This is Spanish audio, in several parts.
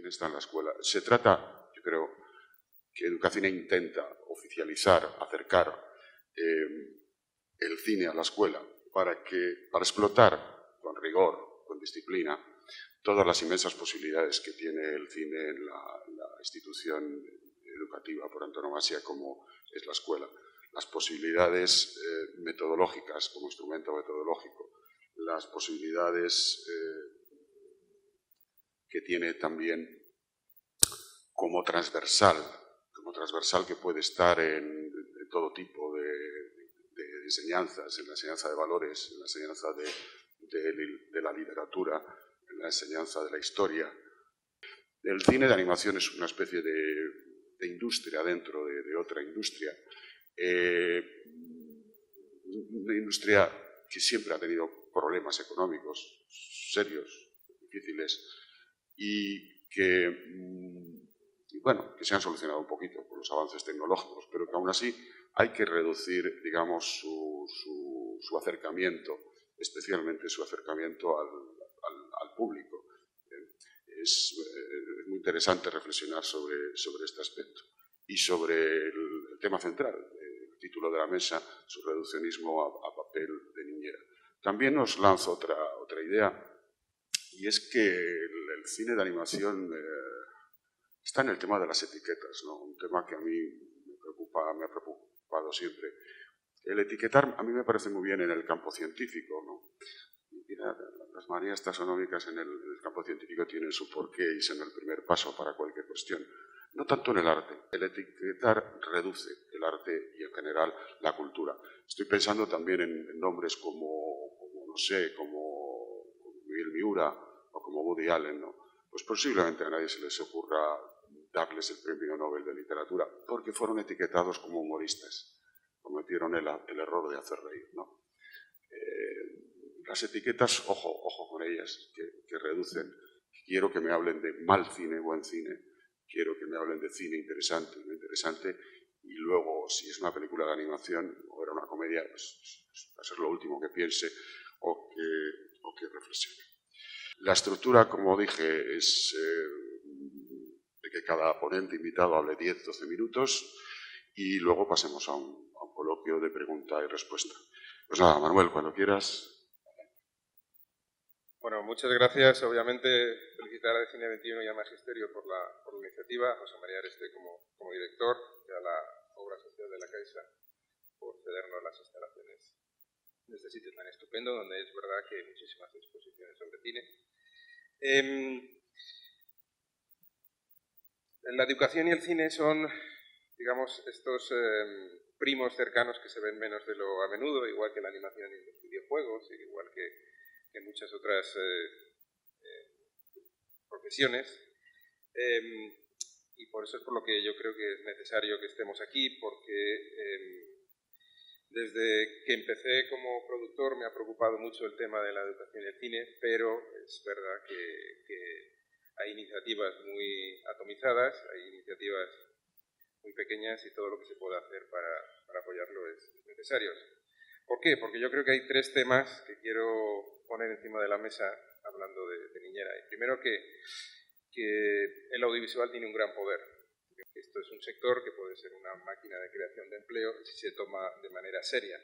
está en la escuela. Se trata, yo creo, que Educacine intenta oficializar, acercar el cine a la escuela para explotar con rigor, con disciplina, todas las inmensas posibilidades que tiene el cine en la institución educativa por antonomasia como es la escuela. Las posibilidades metodológicas como instrumento metodológico, las posibilidades que tiene también como transversal que puede estar en todo tipo de enseñanzas, en la enseñanza de valores, en la enseñanza de la literatura, en la enseñanza de la historia. El cine de animación es una especie de industria dentro de otra industria. Una industria que siempre ha tenido problemas económicos serios, difíciles, y que, bueno, que se han solucionado un poquito con los avances tecnológicos, pero que aún así hay que reducir, digamos, su acercamiento, especialmente su acercamiento al público. Es muy interesante reflexionar sobre este aspecto y sobre el tema central, el título de la mesa, su reduccionismo a papel de niñera. También os lanzo otra idea, y es que el cine de animación está en el tema de las etiquetas, ¿no? Un tema que a mí me ha preocupado siempre. El etiquetar a mí me parece muy bien en el campo científico, ¿no? Las manías taxonómicas en el campo científico tienen su porqué y son el primer paso para cualquier cuestión. No tanto en el arte. El etiquetar reduce el arte y, en general, la cultura. Estoy pensando también en nombres como Miguel Miura o como Woody Allen, ¿no? Pues posiblemente a nadie se les ocurra darles el premio Nobel de Literatura porque fueron etiquetados como humoristas. Cometieron el error de hacer reír, ¿no? Las etiquetas, ojo con ellas, que reducen. Quiero que me hablen de mal cine, buen cine. Quiero que me hablen de cine interesante, no interesante. Y luego, si es una película de animación o era una comedia, pues va a ser lo último que piense o que reflexione. La estructura, como dije, es de que cada ponente invitado hable 10-12 minutos y luego pasemos a un coloquio de pregunta y respuesta. Pues nada, Manuel, cuando quieras. Bueno, muchas gracias. Obviamente, felicitar a Cine 21 y a Magisterio por la iniciativa, a José María Areste como director y a la Obra Social de la Caixa por cedernos las instalaciones de este sitio tan estupendo, donde es verdad que hay muchísimas exposiciones sobre cine. La educación y el cine son, digamos, estos primos cercanos que se ven menos de lo a menudo, igual que la animación y los videojuegos, igual que muchas otras profesiones. Y por eso es por lo que yo creo que es necesario que estemos aquí, porque desde que empecé como productor me ha preocupado mucho el tema de la educación y el cine, pero es verdad que hay iniciativas muy atomizadas, hay iniciativas muy pequeñas y todo lo que se pueda hacer para apoyarlo es necesario. ¿Por qué? Porque yo creo que hay tres temas que quiero poner encima de la mesa hablando de niñera. Y primero que el audiovisual tiene un gran poder. Esto es un sector que puede ser una máquina de creación de empleo si se toma de manera seria.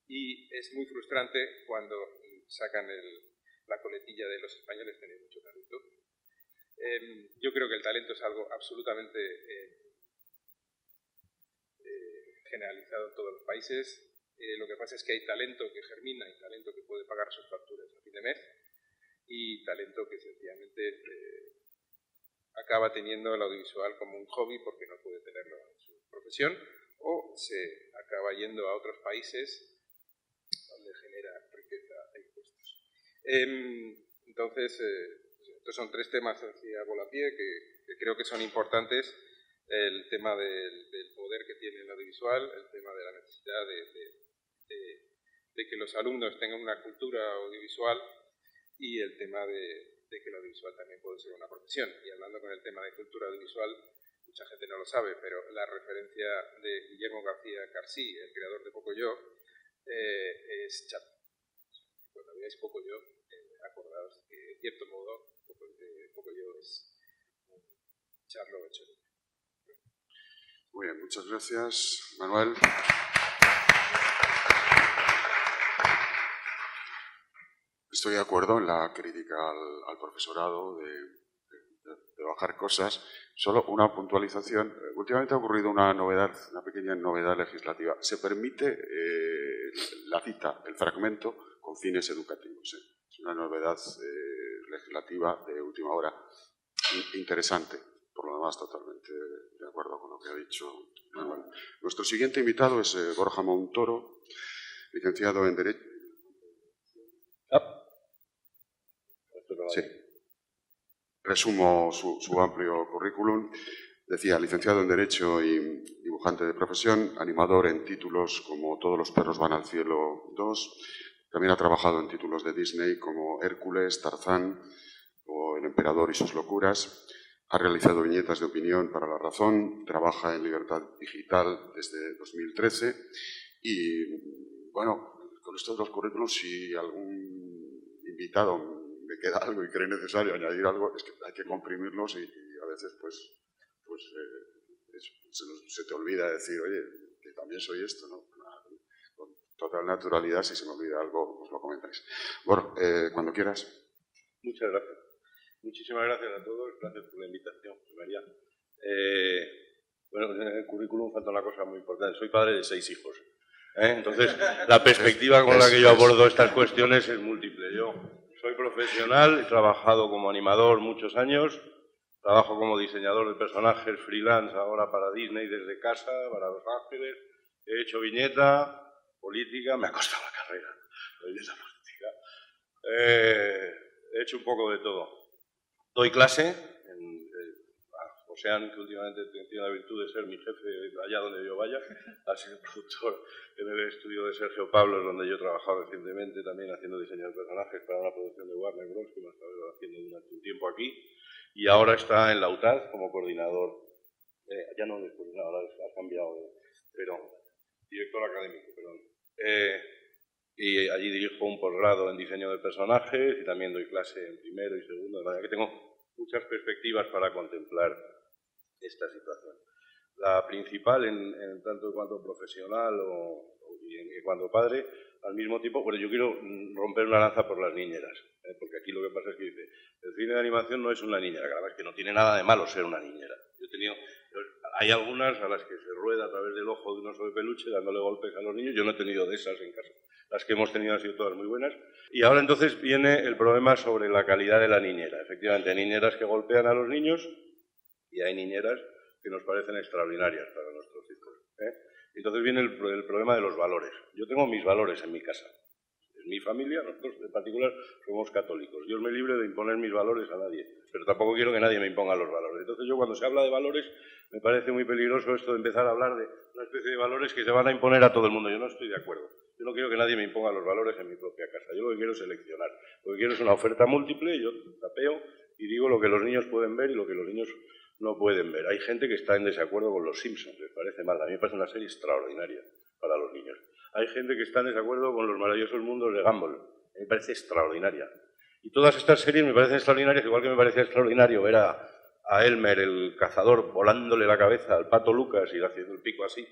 Y es muy frustrante cuando sacan la coletilla de los españoles tienen mucho talento. Yo creo que el talento es algo absolutamente generalizado en todos los países. Lo que pasa es que hay talento que germina y talento que puede pagar sus facturas a fin de mes y talento que sencillamente acaba teniendo el audiovisual como un hobby porque no puede tenerlo en su profesión o se acaba yendo a otros países donde genera riqueza e impuestos. Entonces, estos son tres temas así a volapié que creo que son importantes. El tema del poder que tiene el audiovisual, el tema de la necesidad de que los alumnos tengan una cultura audiovisual y el tema de que el audiovisual también puede ser una profesión. Y hablando con el tema de cultura audiovisual, mucha gente no lo sabe, pero la referencia de Guillermo García Carcí, el creador de Pocoyo, es Chato. Cuando veáis Pocoyo, acordaos que, de cierto modo, Pocoyo es echarlo hecho. Muy bien, muchas gracias, Manuel. Estoy de acuerdo en la crítica al profesorado de bajar cosas. Solo una puntualización. Últimamente ha ocurrido una novedad, una pequeña novedad legislativa. Se permite la cita, el fragmento, con fines educativos. Es una novedad legislativa de última hora interesante. Por lo demás, totalmente de acuerdo con lo que ha dicho Manuel. Nuestro siguiente invitado es Borja Montoro, licenciado en Derecho. Sí. Resumo su amplio currículum. Decía, licenciado en Derecho y dibujante de profesión, animador en títulos como Todos los perros van al cielo 2. También ha trabajado en títulos de Disney como Hércules, Tarzán o El emperador y sus locuras. Ha realizado viñetas de opinión para La Razón, trabaja en Libertad Digital desde 2013 y, bueno, con estos dos currículos, si algún invitado me queda algo y cree necesario añadir algo, es que hay que comprimirlos y a veces se te olvida decir, oye, que también soy esto, ¿no? Con total naturalidad, si se me olvida algo, os lo comentáis. Bueno, cuando quieras. Muchas gracias. Muchísimas gracias a todos, gracias por la invitación, María. Bueno, en el currículum falta una cosa muy importante, soy padre de 6 hijos. Entonces, la perspectiva con la que yo abordo estas cuestiones es múltiple. Yo soy profesional, he trabajado como animador muchos años, trabajo como diseñador de personajes freelance ahora para Disney desde casa, para Los Ángeles, he hecho viñeta, política, me ha costado la carrera, la viñeta política, he hecho un poco de todo. Doy clase a Josean, que últimamente tiene la virtud de ser mi jefe allá donde yo vaya, ha sido productor en el estudio de Sergio Pablos, donde yo he trabajado recientemente también haciendo diseño de personajes para una producción de Warner Bros. Que me ha estado haciendo durante un tiempo aquí, y ahora está en la UTAD como coordinador, ya no es coordinador, ahora ha cambiado, pero director académico, perdón. Y allí dirijo un posgrado en diseño de personajes y también doy clase en primero y segundo, de manera que tengo muchas perspectivas para contemplar esta situación. La principal, en tanto en cuanto profesional y en cuanto padre, al mismo tiempo, bueno, yo quiero romper una lanza por las niñeras, porque aquí lo que pasa es que dice, el cine de animación no es una niñera, que además que no tiene nada de malo ser una niñera. Hay algunas a las que se rueda a través del ojo de un oso de peluche dándole golpes a los niños, yo no he tenido de esas en casa. Las que hemos tenido han sido todas muy buenas. Y ahora entonces viene el problema sobre la calidad de la niñera. Efectivamente, hay niñeras que golpean a los niños y hay niñeras que nos parecen extraordinarias para nuestros hijos. Entonces viene el problema de los valores. Yo tengo mis valores en mi casa. En mi familia, nosotros en particular somos católicos. Dios me libre de imponer mis valores a nadie, pero tampoco quiero que nadie me imponga los valores. Entonces yo cuando se habla de valores me parece muy peligroso esto de empezar a hablar de una especie de valores que se van a imponer a todo el mundo. Yo no estoy de acuerdo. Yo no quiero que nadie me imponga los valores en mi propia casa. Yo lo que quiero es seleccionar. Lo que quiero es una oferta múltiple, yo tapeo y digo lo que los niños pueden ver y lo que los niños no pueden ver. Hay gente que está en desacuerdo con Los Simpsons, les parece mal. A mí me parece una serie extraordinaria para los niños. Hay gente que está en desacuerdo con Los maravillosos mundos de Gumball. Me parece extraordinaria. Y todas estas series me parecen extraordinarias, igual que me parecía extraordinario ver a Elmer, el cazador, volándole la cabeza al Pato Lucas y haciendo el pico así,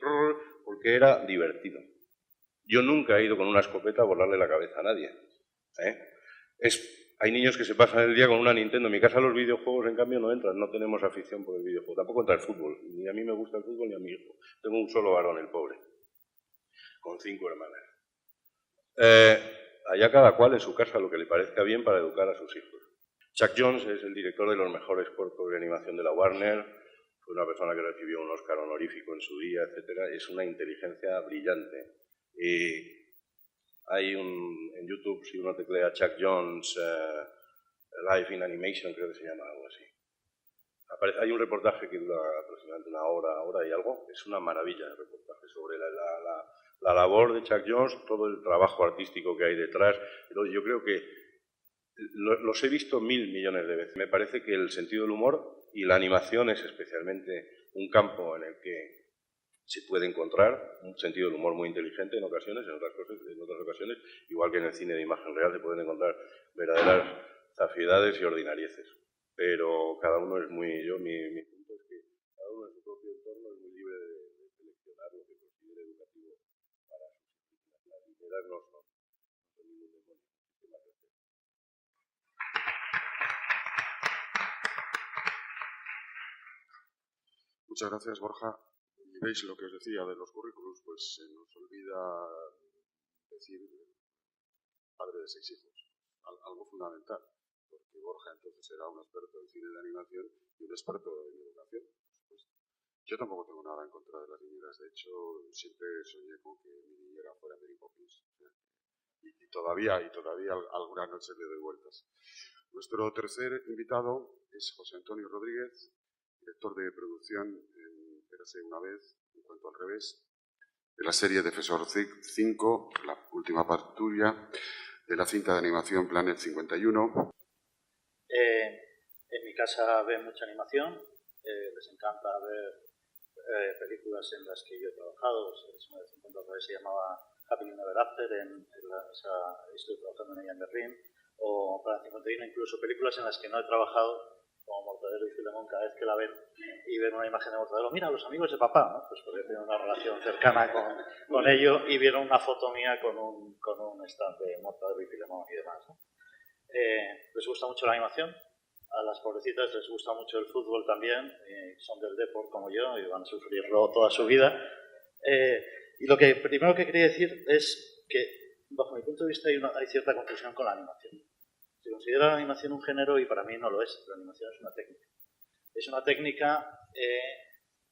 porque era divertido. Yo nunca he ido con una escopeta a volarle la cabeza a nadie. Hay niños que se pasan el día con una Nintendo. En mi casa los videojuegos, en cambio, no entran. No tenemos afición por el videojuego. Tampoco entra el fútbol. Ni a mí me gusta el fútbol ni a mi hijo. Tengo un solo varón, el pobre, con 5 hermanas. Allá cada cual en su casa lo que le parezca bien para educar a sus hijos. Chuck Jones es el director de los mejores cortos de animación de la Warner. Fue una persona que recibió un Oscar honorífico en su día, etc. Es una inteligencia brillante. Hay en YouTube, si uno teclea Chuck Jones Life in Animation, creo que se llama algo así. Hay un reportaje que dura aproximadamente una hora y algo. Es una maravilla el reportaje sobre la labor de Chuck Jones, todo el trabajo artístico que hay detrás. Yo creo que los he visto 1000 millones de veces. Me parece que el sentido del humor y la animación es especialmente un campo en el que se puede encontrar un sentido del humor muy inteligente en ocasiones, en otras ocasiones, igual que en el cine de imagen real, se pueden encontrar verdaderas zafiedades y ordinarieces. Pero cada uno es muy... Mi punto realidad no son ningún demonio. Muchas gracias, Borja. Y veis lo que os decía de los currículos, pues se nos olvida decir padre de 6 hijos, algo fundamental, porque Borja entonces era un experto en cine de animación y un experto en educación, por supuesto. Yo tampoco tengo nada en contra de las niñeras, de hecho siempre soñé con que mi niñera fuera Mary Poppins, y todavía algunas noches le doy vueltas. Nuestro tercer invitado es José Antonio Rodríguez, director de producción en Érase una vez, en cuanto al revés, de la serie Defensor 5, la última patrulla, de la cinta de animación Planet 51. En mi casa ven mucha animación, les encanta ver películas en las que yo he trabajado. En cuanto al revés se llamaba Happily Never After, estoy trabajando en ella en Berlín, o Planet 51, incluso películas en las que no he trabajado, como Mortadelo y Filemón. Cada vez que la ven y ven una imagen de Mortadelo, mira, los amigos de papá, ¿no? Pues porque tienen una relación cercana con ello, y vieron una foto mía con un stand de Mortadelo y Filemón y demás, ¿no? Les gusta mucho la animación, a las pobrecitas les gusta mucho el fútbol también, son del Depor como yo y van a sufrirlo toda su vida. Y lo que primero que quería decir es que, bajo mi punto de vista, hay cierta confusión con la animación. Se considera la animación un género y para mí no lo es. La animación es una técnica. Es una técnica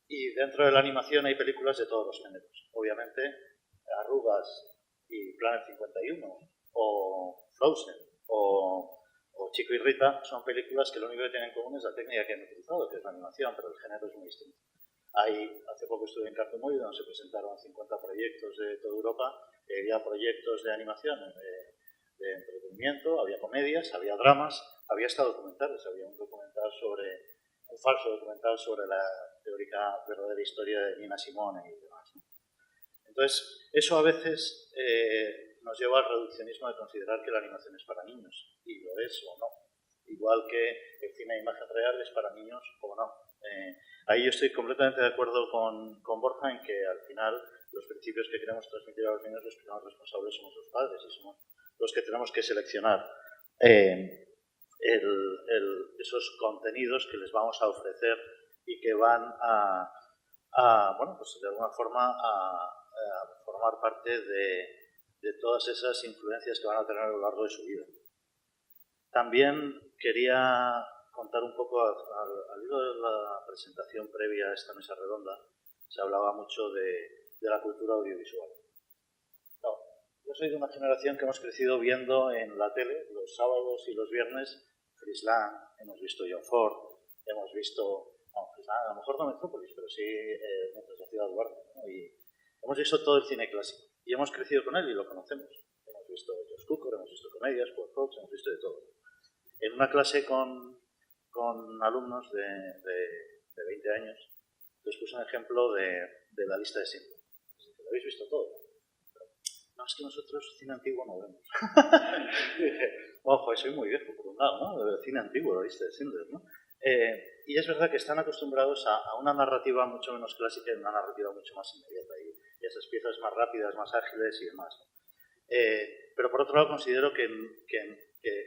y dentro de la animación hay películas de todos los géneros. Obviamente, Arrugas y Planet 51 o Frozen o Chico y Rita son películas que lo único que tienen en común es la técnica que han utilizado, que es la animación, pero el género es muy distinto. Hace poco estuve en Cartomuy, donde se presentaron 50 proyectos de toda Europa. Había proyectos de animación, de entretenimiento, había comedias, había dramas, había hasta documentales. Había un falso documental sobre la teórica verdadera historia de Nina Simone y demás, ¿no? Entonces, eso a veces nos lleva al reduccionismo de considerar que la animación es para niños, y lo es o no. Igual que el cine de imagen real es para niños o no. Ahí yo estoy completamente de acuerdo con Borja en que al final los principios que queremos transmitir a los niños, los primeros responsables somos los padres y somos los que tenemos que seleccionar esos contenidos que les vamos a ofrecer y que van bueno, pues de alguna forma a formar parte de todas esas influencias que van a tener a lo largo de su vida. También quería contar un poco, al hilo de la presentación previa a esta mesa redonda, se hablaba mucho de la cultura audiovisual. No, yo soy de una generación que hemos crecido viendo en la tele los sábados y los viernes Frisland, hemos visto John Ford, hemos visto, Frisland, a lo mejor no Metrópolis, pero sí mientras hacía Duarte, ¿no? Y hemos visto todo el cine clásico y hemos crecido con él y lo conocemos. Hemos visto George Cukor, hemos visto comedias, Paul Fox, hemos visto de todo. En una clase con alumnos de 20 años, les puse un ejemplo de la lista de Schindler. Lo habéis visto todo. No, es que nosotros cine antiguo no vemos. Dije, ojo, soy muy viejo por un lado, ¿no? El cine antiguo, la lista de Schindler, ¿no? Y es verdad que están acostumbrados a una narrativa mucho menos clásica y una narrativa mucho más inmediata y esas piezas más rápidas, más ágiles y demás, ¿no? Pero por otro lado considero que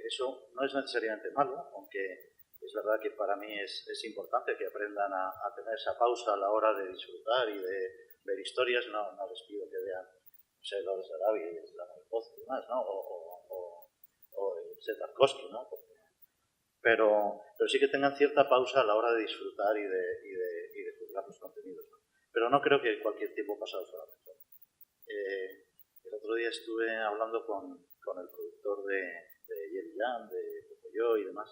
eso no es necesariamente malo, aunque es verdad que para mí es importante que aprendan a tener esa pausa a la hora de disfrutar y de ver historias. No les pido que vean, no sé, Lawrence de Arabia y el Drama del Pozo y demás, ¿no? O el Tarkovsky, ¿no? Pero sí que tengan cierta pausa a la hora de disfrutar y de juzgar los contenidos, ¿no? Pero no creo que cualquier tiempo pasado fuera mejor. El otro día estuve hablando con el productor de Jelly Jam, de Pocoyo y demás,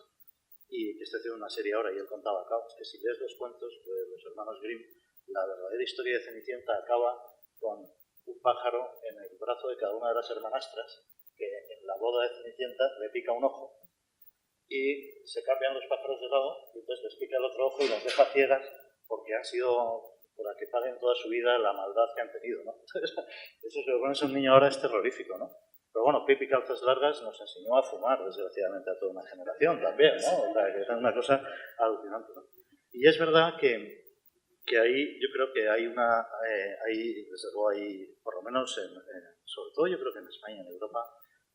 y que está haciendo una serie ahora, y él contaba, claro, es que si lees los cuentos de los hermanos Grimm, la verdadera historia de Cenicienta acaba con un pájaro en el brazo de cada una de las hermanastras, que en la boda de Cenicienta le pica un ojo, y se cambian los pájaros de lado, y entonces les pica el otro ojo y los deja ciegas, porque han sido para que paguen toda su vida la maldad que han tenido, ¿no? Entonces, eso se lo pones a un niño ahora es terrorífico, ¿no? Pero bueno, Pipi Calzas Largas nos enseñó a fumar, desgraciadamente, a toda una generación también, ¿no? O sea, que es una cosa alucinante, ¿no? Y es verdad que que ahí yo creo que hay una, desde luego hay, por lo menos, sobre todo yo creo que en España y en Europa,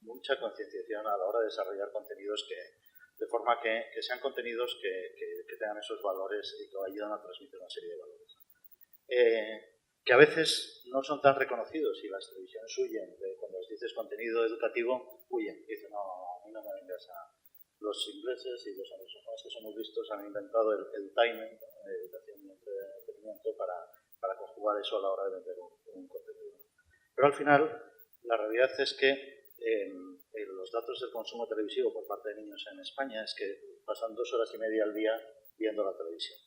mucha concienciación a la hora de desarrollar contenidos de forma que sean contenidos que tengan esos valores y que ayudan a transmitir una serie de valores. Que a veces no son tan reconocidos y las televisiones huyen, cuando les dices contenido educativo, huyen. Dicen, no, a mí no me vengas a... Los ingleses y los anglosajones que son muy listos han inventado el timing, educación y entretenimiento, para conjugar eso a la hora de vender un contenido. Pero al final, la realidad es que los datos del consumo televisivo por parte de niños en España es que pasan 2 horas y media al día viendo la televisión.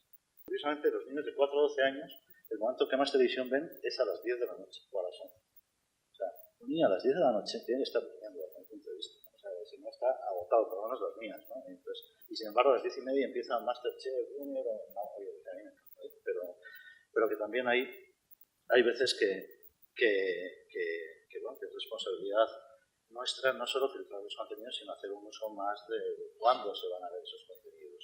Curiosamente, los niños de 4 a 12 años, el momento que más televisión ven es a las 10 de la noche o a las 11. O sea, un niño a las 10 de la noche tiene que estar durmiendo desde mi punto de vista. O sea, si no está agotado, por lo menos las mías, ¿no? Entonces, y sin embargo, a las 10 y media empieza Masterchef, Junior, pero que también hay veces bueno, que es responsabilidad nuestra no solo filtrar los contenidos, sino hacer un uso más de cuándo se van a ver esos contenidos.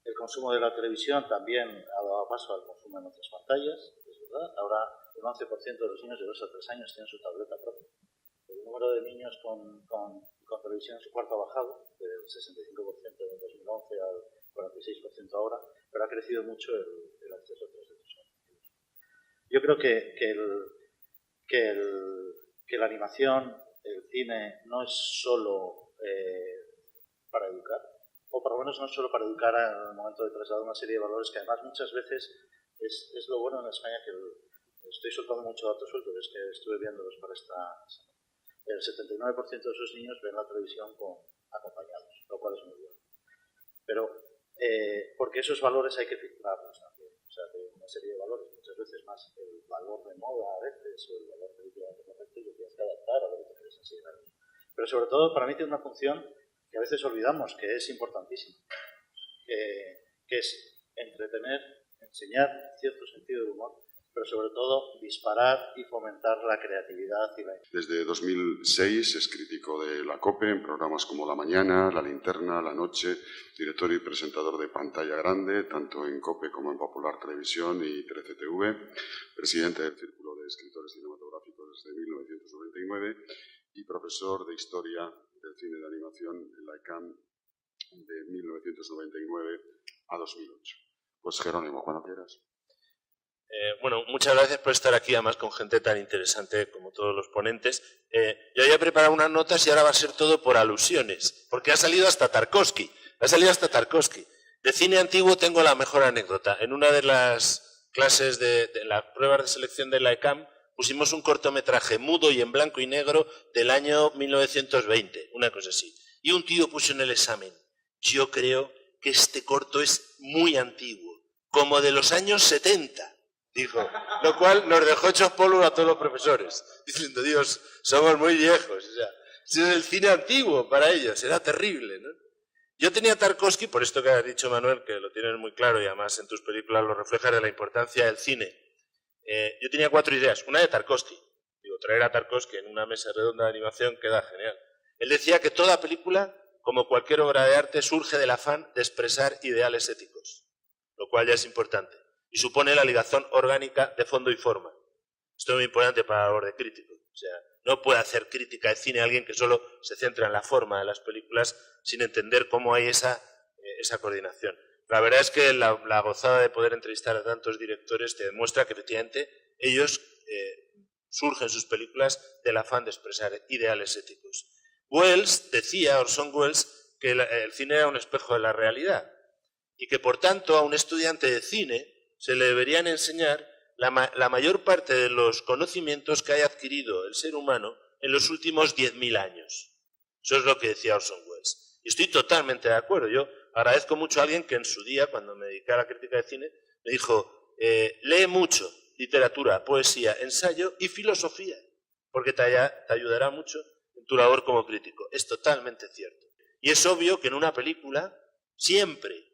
El consumo de la televisión también ha dado paso al consumo en otras pantallas, es verdad. Ahora un 11% de los niños de 2 a 3 años tienen su tableta propia. El número de niños con televisión en su cuarto ha bajado, del 65% en 2011 al 46% ahora, pero ha crecido mucho el acceso a través de los contenidos. Yo creo que la animación, el cine, no es solo para educar, o por lo menos no es solo para educar en el momento de trasladar una serie de valores que además muchas veces es lo bueno en España, que estoy soltando mucho datos sueltos, es que estuve viéndolos para esta semana. El 79% de esos niños ven la televisión acompañados, lo cual es muy bueno. Pero porque esos valores hay que filtrarlos también. O sea, de una serie de valores, muchas veces más el valor de moda a veces, o el valor políticamente correcto, y lo tienes que adaptar a lo que te quieres enseñar. Pero sobre todo, para mí tiene una función que a veces olvidamos, que es importantísima, que es entretener, enseñar cierto sentido de humor, pero sobre todo disparar y fomentar la creatividad. Desde 2006 es crítico de la COPE en programas como La Mañana, La Linterna, La Noche, director y presentador de Pantalla Grande, tanto en COPE como en Popular Televisión y 13TV, presidente del Círculo de Escritores Cinematográficos desde 1999 y profesor de Historia del Cine de Animación en la ECAM de 1999 a 2008. Pues Jerónimo, cuando quieras. Bueno, muchas gracias por estar aquí, además con gente tan interesante como todos los ponentes. Yo había preparado unas notas y ahora va a ser todo por alusiones, porque ha salido hasta Tarkovsky. De cine antiguo tengo la mejor anécdota. En una de las clases de las pruebas de selección de la ECAM pusimos un cortometraje mudo y en blanco y negro del año 1920, una cosa así. Y un tío puso en el examen: yo creo que este corto es muy antiguo, como de los años 70. Dijo, lo cual nos dejó hechos polvo a todos los profesores, diciendo, Dios, somos muy viejos. O sea, si es el cine antiguo para ellos, era terrible, ¿no? Yo tenía Tarkovsky, por esto que has dicho, Manuel, que lo tienes muy claro y además en tus películas lo reflejas, de la importancia del cine. Yo tenía 4 ideas. Una de Tarkovsky. Digo, traer a Tarkovsky en una mesa redonda de animación queda genial. Él decía que toda película, como cualquier obra de arte, surge del afán de expresar ideales éticos, lo cual ya es importante. Y supone la ligación orgánica de fondo y forma. Esto es muy importante para la labor de crítico. O sea, no puede hacer crítica de cine a alguien que solo se centra en la forma de las películas sin entender cómo hay esa coordinación. La verdad es que la gozada de poder entrevistar a tantos directores te demuestra que efectivamente ellos surgen sus películas del afán de expresar ideales éticos. Orson Welles, que el cine era un espejo de la realidad y que por tanto a un estudiante de cine se le deberían enseñar la mayor parte de los conocimientos que haya adquirido el ser humano en los últimos 10.000 años. Eso es lo que decía Orson Welles. Y estoy totalmente de acuerdo. Yo agradezco mucho a alguien que en su día, cuando me dediqué a la crítica de cine, me dijo, lee mucho literatura, poesía, ensayo y filosofía, porque te ayudará mucho en tu labor como crítico. Es totalmente cierto. Y es obvio que en una película siempre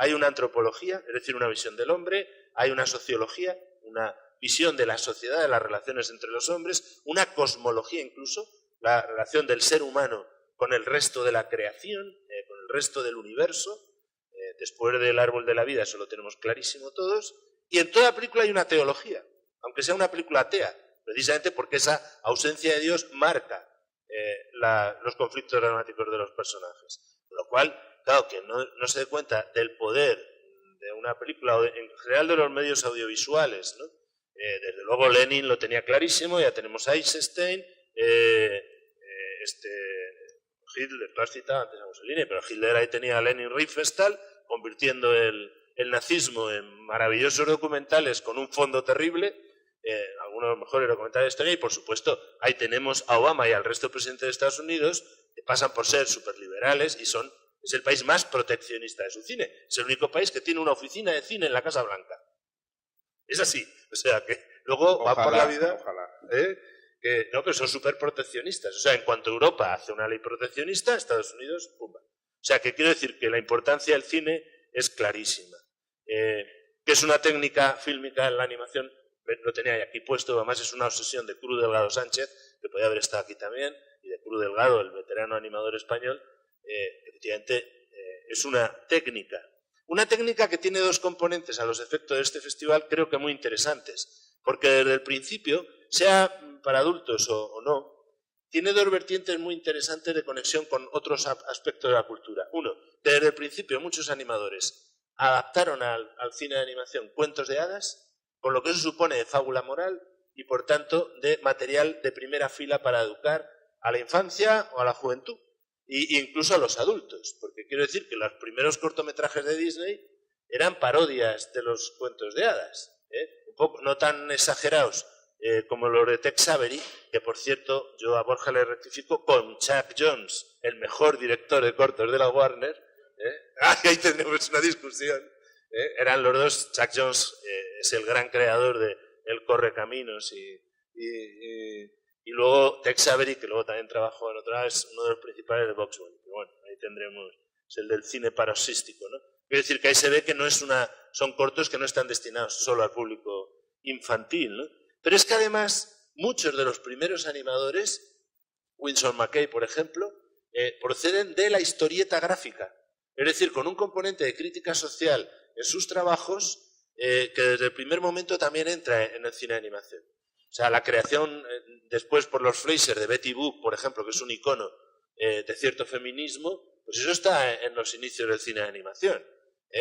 hay una antropología, es decir, una visión del hombre, hay una sociología, una visión de la sociedad, de las relaciones entre los hombres, una cosmología incluso, la relación del ser humano con el resto de la creación, con el resto del universo, después del árbol de la vida, eso lo tenemos clarísimo todos, y en toda película hay una teología, aunque sea una película atea, precisamente porque esa ausencia de Dios marca los conflictos dramáticos de los personajes. Con lo cual, claro, que no se dé cuenta del poder de una película, o en general de los medios audiovisuales, ¿no? Desde luego Lenin lo tenía clarísimo, ya tenemos a Eisenstein, Hitler, lo has citado antes a Mussolini, pero Hitler ahí tenía a Lenin Riefenstahl, convirtiendo el nazismo en maravillosos documentales con un fondo terrible, algunos de los mejores documentales de historia, y por supuesto ahí tenemos a Obama y al resto de presidentes de Estados Unidos, que pasan por ser superliberales y es el país más proteccionista de su cine. Es el único país que tiene una oficina de cine en la Casa Blanca. Es así. O sea, que luego va por la vida... pero son súper proteccionistes. O sea, en cuanto Europa hace una ley proteccionista, Estados Unidos, ¡pumba! O sea, que quiero decir que la importancia del cine es clarísima. Que es una técnica fílmica en la animación, lo tenía aquí puesto, además es una obsesión de Cruz Delgado Sánchez, que podía haber estado aquí también, y de Cruz Delgado, el veterano animador español. Efectivamente, es una técnica. Una técnica que tiene dos componentes a los efectos de este festival, creo que muy interesantes, porque desde el principio, sea para adultos o no, tiene dos vertientes muy interesantes de conexión con otros aspectos de la cultura. Uno, desde el principio muchos animadores adaptaron al cine de animación cuentos de hadas, con lo que eso supone de fábula moral y por tanto de material de primera fila para educar a la infancia o a la juventud. E incluso a los adultos, porque quiero decir que los primeros cortometrajes de Disney eran parodias de los cuentos de hadas, un poco, no tan exagerados como los de Tex Avery, que por cierto yo a Borja le rectifico, con Chuck Jones, el mejor director de cortos de la Warner, ahí tenemos una discusión, eran los dos. Chuck Jones es el gran creador de El Correcaminos y luego Tex Avery, que luego también trabajó en otra, es uno de los principales de Box Bunny. Pero bueno, ahí tendremos, es el del cine paroxístico, ¿no? Quiero decir que ahí se ve que son cortos que no están destinados solo al público infantil, ¿no? Pero es que además muchos de los primeros animadores, Winsor McCay, por ejemplo, proceden de la historieta gráfica. Es decir, con un componente de crítica social en sus trabajos que desde el primer momento también entra en el cine de animación. O sea, la creación después por los Fraser de Betty Boop, por ejemplo, que es un icono de cierto feminismo, pues eso está en los inicios del cine de animación.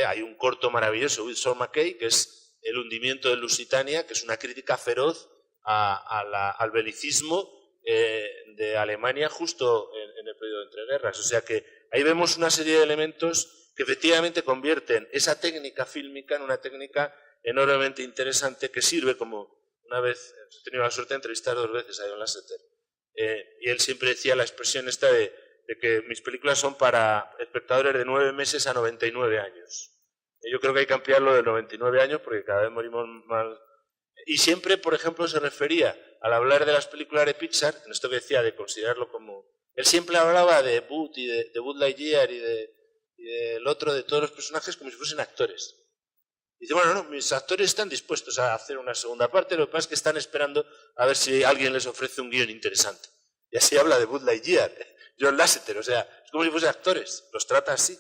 Hay un corto maravilloso, Winsor McCay, que es El hundimiento de Lusitania, que es una crítica feroz al belicismo de Alemania justo en el periodo de entreguerras. O sea que ahí vemos una serie de elementos que efectivamente convierten esa técnica fílmica en una técnica enormemente interesante que sirve como... Una vez he tenido la suerte de entrevistar 2 veces a John Lasseter y él siempre decía la expresión esta de que mis películas son para espectadores de 9 meses a 99 años. Yo creo que hay que ampliarlo de 99 años porque cada vez morimos más. Y siempre, por ejemplo, se refería al hablar de las películas de Pixar, en esto que decía de considerarlo como... Él siempre hablaba de Buzz y de Buzz Lightyear y del otro, de todos los personajes como si fuesen actores. Dice, bueno, no, mis actores están dispuestos a hacer una segunda parte, lo que pasa es que están esperando a ver si alguien les ofrece un guión interesante. Y así habla de Buzz Lightyear, John Lasseter, o sea, es como si fuesen actores, los trata así.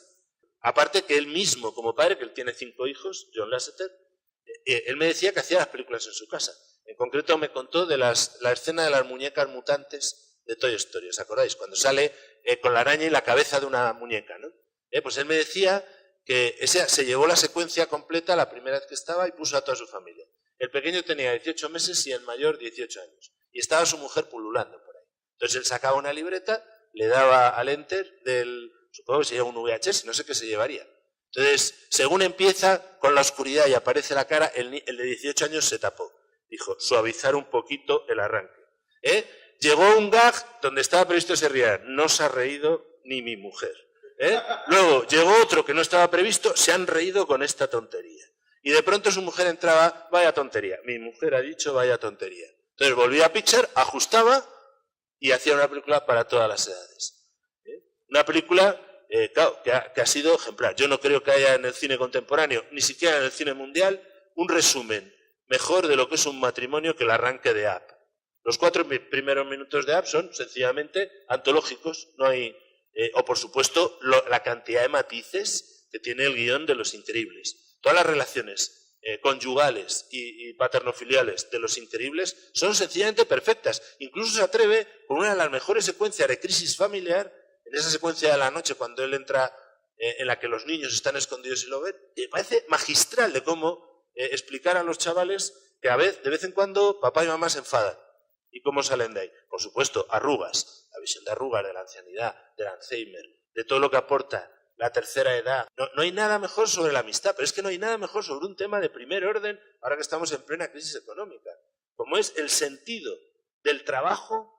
Aparte que él mismo, como padre, que él tiene 5 hijos, John Lasseter, él me decía que hacía las películas en su casa. En concreto me contó de la escena de las muñecas mutantes de Toy Story, ¿os acordáis? Cuando sale con la araña y la cabeza de una muñeca, ¿no? Pues él me decía que se llevó la secuencia completa la primera vez que estaba y puso a toda su familia. El pequeño tenía 18 meses y el mayor 18 años. Y estaba su mujer pululando por ahí. Entonces él sacaba una libreta, le daba al enter supongo que se lleva un VHS, no sé qué se llevaría. Entonces, según empieza con la oscuridad y aparece la cara, el de 18 años se tapó. Dijo, suavizar un poquito el arranque. Llegó un gag donde estaba previsto que se riera. No se ha reído ni mi mujer. Luego llegó otro que no estaba previsto, se han reído con esta tontería. Y de pronto su mujer entraba, vaya tontería. Mi mujer ha dicho, vaya tontería. Entonces volvía a Pixar, ajustaba y hacía una película para todas las edades. Una película, claro, que ha sido ejemplar. Yo no creo que haya en el cine contemporáneo, ni siquiera en el cine mundial, un resumen mejor de lo que es un matrimonio que el arranque de Up. Los 4 primeros minutos de Up son sencillamente antológicos, no hay... o por supuesto la cantidad de matices que tiene el guión de Los Increíbles. Todas las relaciones conyugales y paternofiliales de Los Increíbles son sencillamente perfectas. Incluso se atreve con una de las mejores secuencias de crisis familiar, en esa secuencia de la noche cuando él entra, en la que los niños están escondidos y lo ven, me parece magistral de cómo explicar a los chavales que de vez en cuando papá y mamá se enfadan. ¿Y cómo salen de ahí? Por supuesto, arrugas, la visión de arrugas, de la ancianidad, del Alzheimer, de todo lo que aporta la tercera edad. No hay nada mejor sobre la amistad, pero es que no hay nada mejor sobre un tema de primer orden, ahora que estamos en plena crisis económica, como es el sentido del trabajo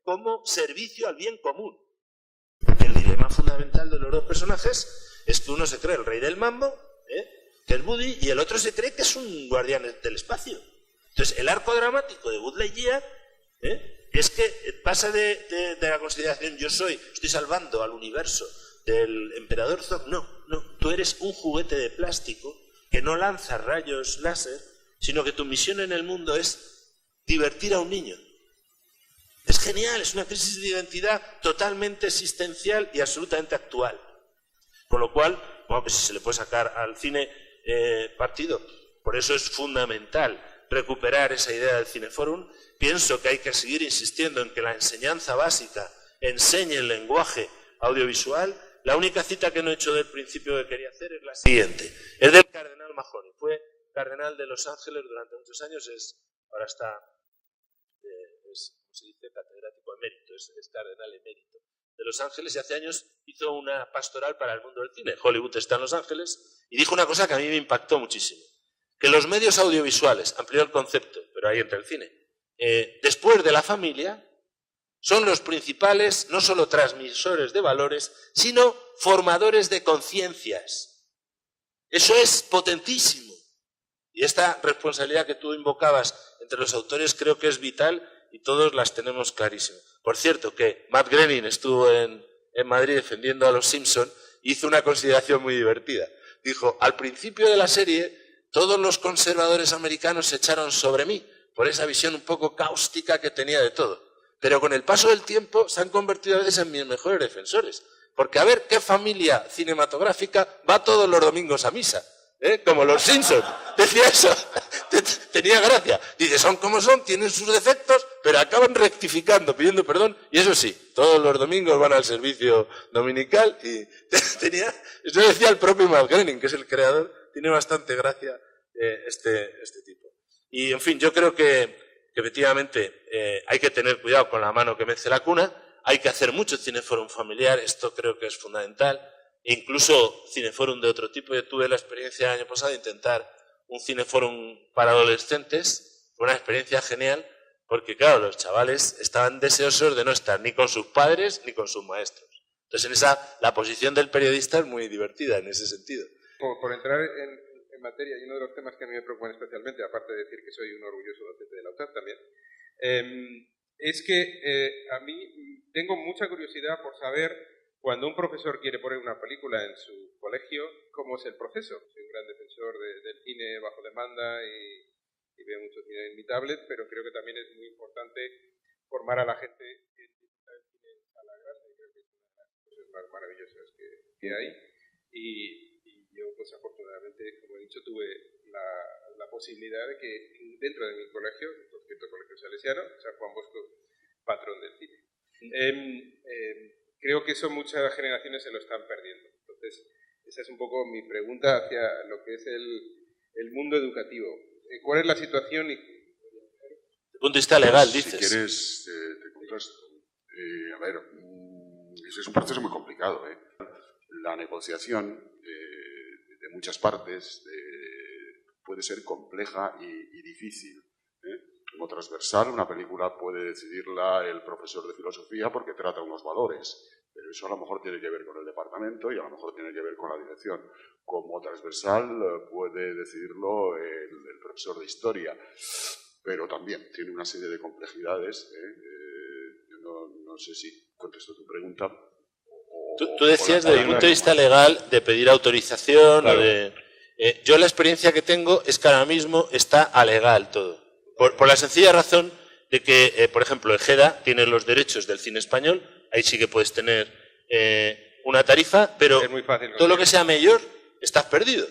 como servicio al bien común. El dilema fundamental de los dos personajes es que uno se cree el rey del mambo, que es Woody, y el otro se cree que es un guardián del espacio. Entonces, el arco dramático de Buzz Lightyear es que pasa de la consideración yo estoy salvando al universo del emperador Zod. No, tú eres un juguete de plástico que no lanza rayos láser, sino que tu misión en el mundo es divertir a un niño. Es genial, es una crisis de identidad totalmente existencial y absolutamente actual. Con lo cual, bueno, pues si se le puede sacar al cine partido. Por eso es fundamental recuperar esa idea del Cineforum. Pienso que hay que seguir insistiendo en que la enseñanza básica enseñe el lenguaje audiovisual. La única cita que no he hecho del principio que quería hacer es la siguiente. Es del cardenal Mahony. Fue cardenal de Los Ángeles durante muchos años. Ahora está, como se dice, catedrático emérito. Es cardenal emérito de Los Ángeles y hace años hizo una pastoral para el mundo del cine. Hollywood está en Los Ángeles y dijo una cosa que a mí me impactó muchísimo. Que los medios audiovisuales, amplió el concepto, pero ahí entra el cine, después de la familia, son los principales, no solo transmisores de valores, sino formadores de conciencias. Eso es potentísimo. Y esta responsabilidad que tú invocabas entre los autores creo que es vital y todos las tenemos clarísimas. Por cierto, que Matt Groening estuvo en Madrid defendiendo a los Simpson y hizo una consideración muy divertida. Dijo, al principio de la serie, todos los conservadores americanos se echaron sobre mí por esa visión un poco cáustica que tenía de todo. Pero con el paso del tiempo se han convertido a veces en mis mejores defensores. Porque a ver qué familia cinematográfica va todos los domingos a misa, como los Simpsons. Decía eso, tenía gracia. Dice, son como son, tienen sus defectos, pero acaban rectificando, pidiendo perdón. Y eso sí, todos los domingos van al servicio dominical. Y eso decía el propio Matt Groening, que es el creador. Tiene bastante gracia este tipo. Y, en fin, yo creo que efectivamente hay que tener cuidado con la mano que mece la cuna, hay que hacer mucho cineforum familiar, esto creo que es fundamental, e incluso cineforum de otro tipo. Yo tuve la experiencia el año pasado de intentar un cineforum para adolescentes, fue una experiencia genial, porque claro, los chavales estaban deseosos de no estar ni con sus padres ni con sus maestros. Entonces, la posición del periodista es muy divertida en ese sentido. Por entrar en materia, y uno de los temas que a mí me preocupan especialmente, aparte de decir que soy un orgulloso docente de la UTAD también, es que a mí tengo mucha curiosidad por saber, cuando un profesor quiere poner una película en su colegio, cómo es el proceso. Soy un gran defensor del cine bajo demanda y veo mucho cine en mi tablet, pero creo que también es muy importante formar a la gente que disfruta del cine en sala grande. Creo que es una de las cosas más maravillosas que hay. Y yo, pues afortunadamente, como he dicho, tuve la posibilidad de que dentro de mi colegio, por cierto, colegio salesiano, San Juan Bosco, patrón del cine. Creo que eso muchas generaciones se lo están perdiendo. Entonces, esa es un poco mi pregunta hacia lo que es el mundo educativo. ¿Cuál es la situación? Desde el punto de vista legal, dices. Si quieres, te contesto. A ver, es un proceso muy complicado. La negociación de muchas partes puede ser compleja y difícil. Como transversal, una película puede decidirla el profesor de filosofía porque trata unos valores, pero eso a lo mejor tiene que ver con el departamento y a lo mejor tiene que ver con la dirección. Como transversal puede decidirlo el profesor de historia, pero también tiene una serie de complejidades. No sé si contesto tu pregunta. Tú decías desde el punto de vista legal de pedir autorización. Claro. Yo la experiencia que tengo es que ahora mismo está alegal todo. Por la sencilla razón de que, por ejemplo, Ejeda tiene los derechos del cine español, ahí sí que puedes tener una tarifa, pero Es muy fácil todo lo conseguir. que sea mayor, estás perdido.